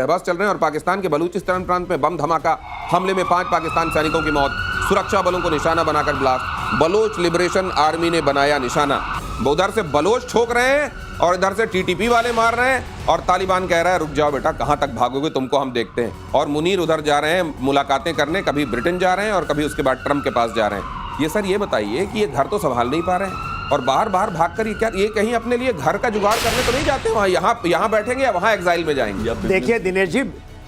बहस चल रहे हैं और पाकिस्तान के बलूचिस्तान प्रांत में बम धमाका, हमले में 5 पाकिस्तान सैनिकों की मौत, सुरक्षा बलों को निशाना बनाकर ब्लास्ट, बलोच लिबरेशन आर्मी ने बनाया निशाना। उधर से बलोच ठोक रहे हैं और इधर से टीटीपी वाले मार रहे हैं और तालिबान कह रहा है रुक जाओ बेटा, कहां तक भागोगे, तुमको हम देखते हैं। और मुनीर उधर जा रहे हैं मुलाकातें करने, कभी ब्रिटेन जा रहे हैं और कभी उसके बाद ट्रंप के पास जा रहे हैं। ये सर ये बताइए कि ये घर तो संभाल नहीं पा रहे हैं और बाहर बाहर भागकर ये कहीं अपने लिए घर का जुगाड़ करने तो नहीं जाते, वहां यहाँ बैठेंगे या वहां एग्जाइल में जाएंगे। देखिए दिनेश जी,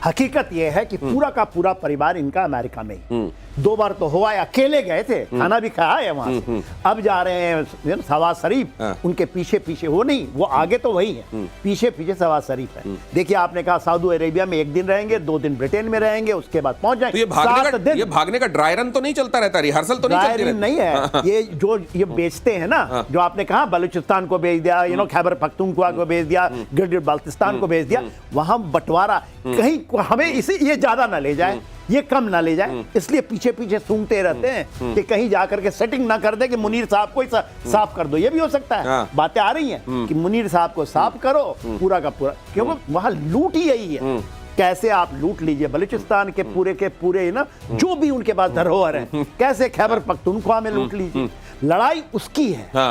हकीकत यह है कि पूरा का पूरा परिवार इनका अमेरिका में ही 2 बार तो हुआ है, अकेले गए थे, खाना भी खाया है वहां से। अब जा रहे हैं शहबाज शरीफ, उनके पीछे पीछे, वो नहीं, वो आगे तो वही है, पीछे पीछे शहबाज शरीफ है। देखिए आपने कहा सऊदी अरेबिया में 1 दिन रहेंगे, 2 दिन ब्रिटेन में रहेंगे, उसके बाद पहुंच जाएंगे। तो ये भागने का ड्राई रन तो नहीं चलता रहता, रिहर्सल तो नहीं चलती रहती? नहीं है, ये जो ये बेचते हैं ना, जो आपने कहा बलूचिस्तान को भेज दिया, खैबर पख्तूनख्वा को भेज दिया, गिलगित बाल्टिस्तान को भेज दिया, वहां बंटवारा कहीं हमें इसे ये ज्यादा ना ले जाए, ये कम ना ले जाए, इसलिए पीछे पीछे सूंघते रहते हैं कि कहीं जाकर के सेटिंग ना कर दे कि मुनीर साहब को साफ कर दो। ये भी हो सकता है, बातें आ रही हैं कि मुनीर साहब को साफ करो पूरा का पूरा, क्योंकि वहां लूट ही यही है। कैसे आप लूट लीजिए बलूचिस्तान के पूरे ना जो भी उनके पास धरोहर है, कैसे खैबर पख्तूनख्वा में लूट लीजिए, लड़ाई उसकी है।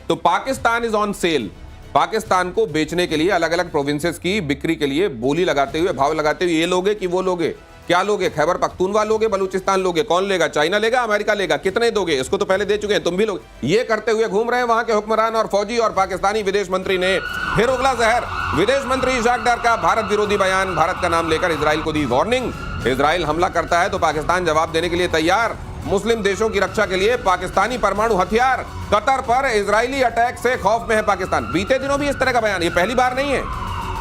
तो Pakistan is on sale. Pakistan को बेचने के लिए अलग अलग प्रोविंसेस की बिक्री के लिए बोली लगाते हुए, भाव लगाते हुए, ये लोगे कि वो लोगे, क्या लोगे, खैबर पख्तूनख्वा लोगे, बलूचिस्तान लोगे, कौन लेगा, चाइना लेगा, अमेरिका लेगा, कितने दोगे, इसको तो पहले दे चुके हैं, तुम भी लोगे। ये करते हुए घूम रहे हैं वहां के हुक्मरान और फौजी। और पाकिस्तानी विदेश मंत्री ने फिर उगला जहर। विदेश मंत्री इशाक डार का भारत विरोधी बयान, भारत का नाम लेकर इजराइल को दी वार्निंग। इजराइल हमला करता है तो पाकिस्तान जवाब देने के लिए तैयार। मुस्लिम देशों की रक्षा के लिए पाकिस्तानी परमाणु हथियार। कतर पर इजरायली अटैक से खौफ में है पाकिस्तान। बीते दिनों भी इस तरह का बयान, ये पहली बार नहीं है।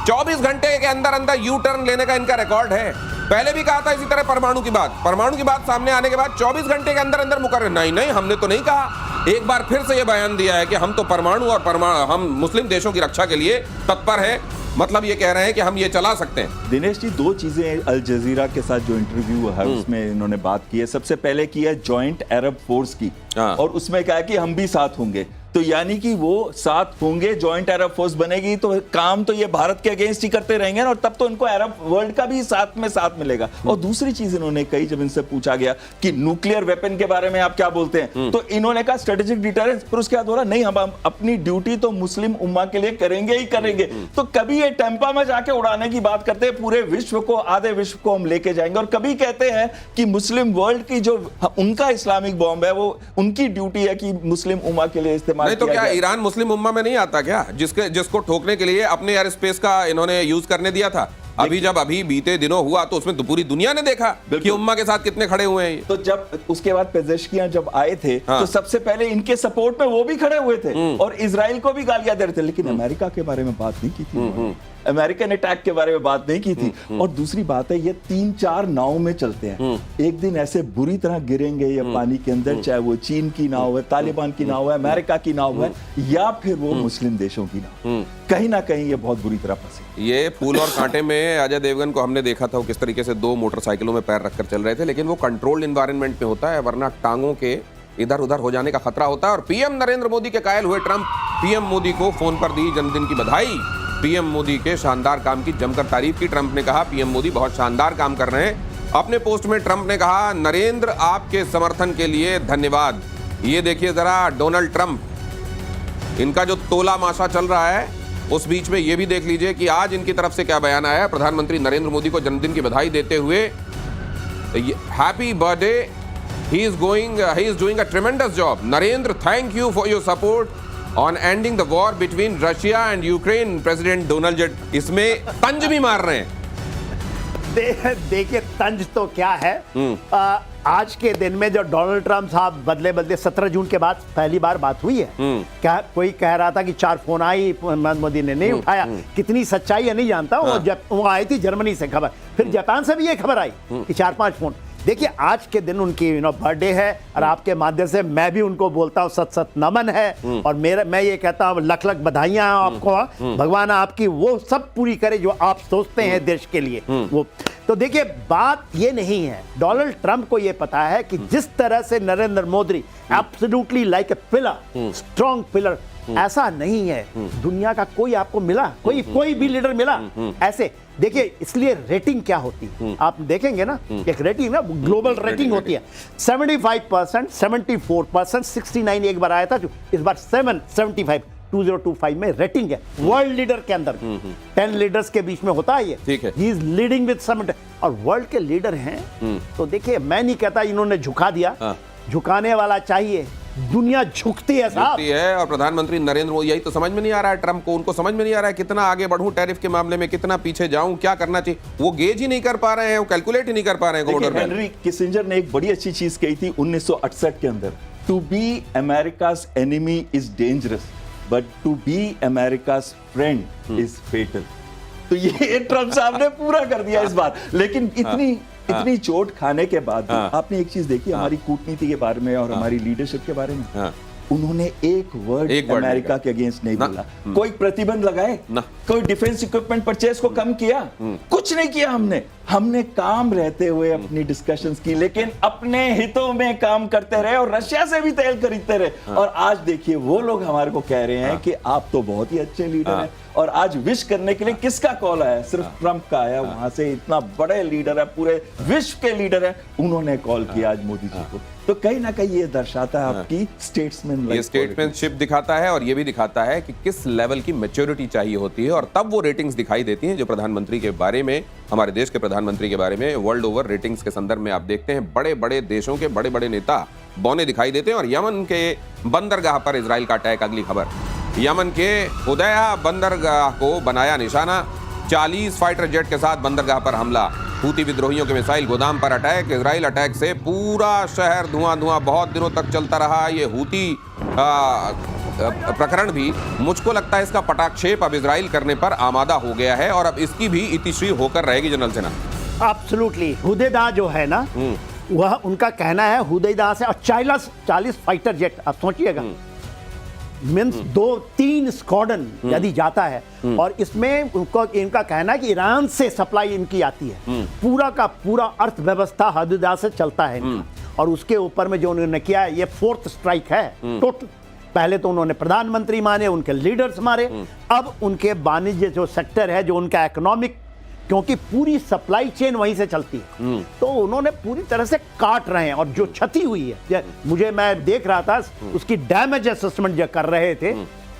24 घंटे के अंदर अंदर यू टर्न लेने का इनका रिकॉर्ड है। पहले भी कहा था इसी तरह परमाणु की बात सामने आने के बाद 24 घंटे के अंदर अंदर मुकर्रर, नहीं हमने तो नहीं कहा। एक बार फिर से यह बयान दिया है कि हम तो परमाणु और हम मुस्लिम देशों की रक्षा के लिए तत्पर है। मतलब ये कह रहे हैं कि हम ये चला सकते हैं। दिनेश जी, 2 चीजें अल जजीरा के साथ जो इंटरव्यू है उसमें इन्होंने बात की है। सबसे पहले की है जॉइंट अरब फोर्स की, और उसमें कहा कि हम भी साथ होंगे। तो यानी कि वो साथ होंगे, जॉइंट अरब फोर्स बनेगी, तो काम तो ये भारत के अगेंस्ट ही करते रहेंगे और तब तो इनको अरब वर्ल्ड का भी साथ मिलेगा। और दूसरी चीज इन्होंने कही, जब इनसे पूछा गया कि न्यूक्लियर वेपन के बारे में आप क्या बोलते हैं, तो इन्होंने कहा स्ट्रेटेजिक डिटरेंस। फिर उसके बाद बोला नहीं, हम अपनी ड्यूटी तो मुस्लिम उम्मा के लिए करेंगे ही करेंगे। तो कभी ये टेम्पा में जाके उड़ाने की बात करते हैं, पूरे विश्व को, आधे विश्व को हम लेके जाएंगे, और कभी कहते हैं कि मुस्लिम वर्ल्ड की जो उनका इस्लामिक बॉम्ब है, वो उनकी ड्यूटी है कि मुस्लिम उम्मा के लिए इस्तेमाल। नहीं तो क्या ईरान मुस्लिम उम्मा में नहीं आता क्या, जिसको ठोकने के लिए अपने एयर स्पेस का इन्होंने यूज करने दिया था? अभी बीते दिनों हुआ तो उसमें तो पूरी दुनिया ने देखा कि उम्मा के साथ कितने खड़े हुए हैं। तो जब उसके बाद पेजेश्कियां जब आए थे, तो सबसे पहले इनके सपोर्ट में वो भी खड़े हुए थे और इजराइल को भी गालियां दे रहे थे, लेकिन अमेरिका के बारे में बात नहीं की थी, अमेरिकन अटैक के बारे में बात नहीं की थी। और दूसरी बात है, ये 3-4 नाव में चलते हैं, एक दिन ऐसे बुरी तरह गिरेंगे ये पानी के अंदर, चाहे वो चीन की नाव है, तालिबान की नाव है, अमेरिका की नाव है, या फिर वो मुस्लिम देशों की नाव, कहीं ना कहीं ये बहुत बुरी तरह फंसे। ये फूल और कांटे में अजय देवगन को हमने देखा था, वो किस तरीके से 2 मोटरसाइकिलों में पैर रखकर चल रहे थे, लेकिन वो कंट्रोल्ड एनवायरनमेंट में होता है, वरना टांगों के इधर उधर हो जाने का खतरा होता है। और पीएम नरेंद्र मोदी के कायल हुए ट्रंप, पीएम मोदी को फोन पर दी जन्मदिन की बधाई। पीएम मोदी के शानदार काम की जमकर तारीफ की। ट्रंप ने कहा पीएम मोदी बहुत शानदार काम कर रहे हैं। अपने पोस्ट में ट्रंप ने कहा नरेंद्र आपके समर्थन के लिए धन्यवाद। ये देखिए जरा डोनाल्ड ट्रंप, इनका जो तोला माशा चल रहा है, उस बीच में ये भी देख लीजिए कि आज इनकी तरफ से क्या बयान आया। प्रधानमंत्री नरेंद्र मोदी को जन्मदिन की बधाई देते हुए, happy birthday, he is doing a tremendous job. Narendra, thank you for your support on ending the war between Russia and Ukraine. President Donald J. इसमें तंज भी मार रहे हैं। देखिए तंज तो क्या है, आज के दिन में जो डोनाल्ड ट्रंप साहब बदले 17 जून के बाद पहली बार बात हुई है। क्या कोई कह रहा था कि 4 फोन आई, मोदी ने नहीं उठाया, कितनी सच्चाई है नहीं जानता। वो आई थी जर्मनी से खबर, फिर जापान से भी ये खबर आई कि 4-5 फोन। देखिए आज के दिन उनकी बर्थडे है और आपके माध्यम से मैं भी उनको बोलता हूँ सत नमन है। और मैं ये कहता हूँ लख बधाइयां आपको, भगवान आपकी वो सब पूरी करे जो आप सोचते हैं देश के लिए। वो तो देखिए बात ये नहीं है, डोनाल्ड ट्रंप को ये पता है कि जिस तरह से Narendra Modi absolutely like a pillar, strong pillar ऐसा नहीं है। दुनिया का कोई आपको मिला, कोई भी लीडर मिला ऐसे? देखिए, इसलिए रेटिंग क्या होती है आप देखेंगे ना, एक रेटिंग ना ग्लोबल रेटिंग होती है। 75%, 74%, 69 एक बार आया था, इस बार 75 2025 में रेटिंग है वर्ल्ड लीडर के अंदर। 10 लीडर्स के बीच में होता है ये, ठीक है। ही इज लीडिंग विद 70 और वर्ल्ड के लीडर हैं। तो देखिए, मैं नहीं कहता इन्होंने झुका दिया, झुकाने वाला चाहिए, दुनिया झुकती है साहब। झुकती है। और प्रधानमंत्री नरेंद्र मोदी, यही तो समझ में नहीं आ रहा है ट्रंप को, उनको समझ में नहीं आ रहा है कितना आगे बढ़ूं टैरिफ के मामले में, कितना पीछे जाऊं, क्या करना चाहिए, वो गेज ही नहीं कर पा रहे हैं, वो कैलकुलेट ही नहीं कर पा रहे हैं। हेनरी किसिंजर ने एक बड़ी अच्छी चीज कही थी 1968 के अंदर, to be America's enemy is dangerous but to be America's friend is fatal. तो ये ट्रंप साहब ने पूरा कर दिया इस बार। लेकिन इतनी चोट खाने के बाद आपने एक चीज देखी हमारी कूटनीति के बारे में और हमारी लीडरशिप के बारे में, उन्होंने एक वर्ड अमेरिका के अगेंस्ट नहीं बोला। कोई प्रतिबंध लगाए ना, कोई डिफेंस इक्विपमेंट परचेज को कम किया, कुछ नहीं किया। हमने काम रहते हुए अपनी डिस्कशंस की, लेकिन अपने हितों में काम करते रहे और रशिया से भी तेल खरीदते रहे। और आज देखिए वो लोग हमारे को कह रहे हैं कि आप तो बहुत ही अच्छे लीडर हैं। और आज विश करने के लिए किसका कॉल आया? सिर्फ ट्रंप का आया। वहां से इतना बड़े लीडर है, पूरे विश्व के लीडर है, उन्होंने कॉल किया आज मोदी जी को। तो कहीं ना कहीं ये दर्शाता है आपकी स्टेटमैनशिप दिखाता है, और ये भी दिखाता है कि किस लेवल की मैच्योरिटी चाहिए होती है, और तब वो रेटिंग्स दिखाई देती हैं जो प्रधानमंत्री के बारे में, हमारे देश के प्रधानमंत्री के बारे में वर्ल्ड ओवर रेटिंग्स के संदर्भ में आप देखते हैं बड़े बड़े देशों के बड़े बड़े नेता बौने दिखाई देते हैं। और यमन के बंदरगाह पर इजराइल का अटैक, अगली खबर, यमन के हुदैया बंदरगाह को बनाया निशाना, 40 फाइटर जेट के साथ बंदरगाह पर हमला, हूती विद्रोहियों के मिसाइल गोदाम पर अटैक, इजराइल अटैक से पूरा शहर धुआं बहुत दिनों तक चलता रहा। ये हूती प्रकरण भी मुझको लगता है इसका पटाक्षेप अब इजराइल करने पर आमादा हो गया है, और अब इसकी भी इतिश्री होकर रहेगी जनरल सिन्हा। एब्सोल्युटली। हुदैदा जो है ना, वह उनका कहना है हुदैदा से, और 40 फाइटर जेट, आप सोचिएगा मीन्स 2-3 स्क्वाड्रन यदि जाता है, और इसमें उनको इनका कहना है कि ईरान से सप्लाई इनकी आती है, पूरा का पूरा अर्थव्यवस्था हुदैदा से चलता है इनका। और उसके ऊपर में जो उन्होंने किया है, ये 4th स्ट्राइक है टोटल। पहले तो उन्होंने प्रधानमंत्री मारे, उनके लीडर्स मारे, अब उनके वाणिज्य जो सेक्टर है, जो उनका इकोनॉमिक, क्योंकि पूरी सप्लाई चेन वहीं से चलती है, तो उन्होंने पूरी तरह से काट रहे हैं। और जो क्षति हुई है, मैं देख रहा था उसकी डैमेज असेसमेंट जो कर रहे थे,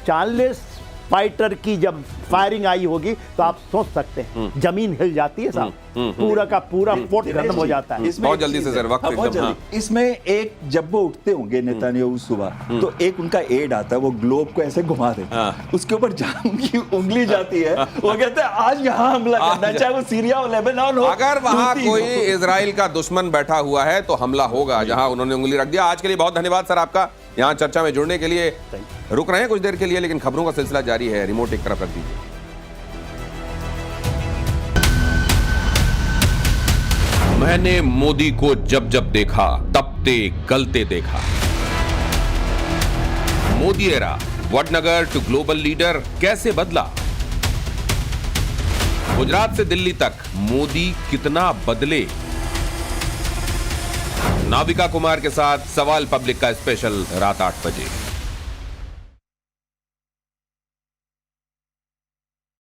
40 फाइटर की जब फायरिंग आई होगी तो आप सोच सकते हैं जमीन हिल जाती है साहब, पूरा का पूरा फोर्ट खत्म हो जाता है। बहुत जल्दी से सर वक्त एकदम। इसमें एक जब वो उठते होंगे नेतान्याहू सुबह, तो एक उनका एड आता है, वो ग्लोब को ऐसे घुमा देता है, उसके ऊपर जहां उनकी उंगली जाती है वो कहते हैं आज यहाँ हमला करना, चाहे वो सीरिया और लेबनान हो। अगर वहां कोई इजराइल का दुश्मन बैठा हुआ है तो हमला होगा जहां उन्होंने उंगली रख दिया। आज के लिए बहुत धन्यवाद सर आपका यहाँ चर्चा में जुड़ने के लिए। रुक रहे हैं कुछ देर के लिए, लेकिन खबरों का सिलसिला जारी है। रिमोट एक तरफ रख दीजिए। मैंने मोदी को जब जब देखा तपते गलते देखा। Modi era Vadnagar to global leader कैसे बदला? गुजरात से दिल्ली तक मोदी कितना बदले? नाविका कुमार के साथ सवाल पब्लिक का स्पेशल रात 8 बजे।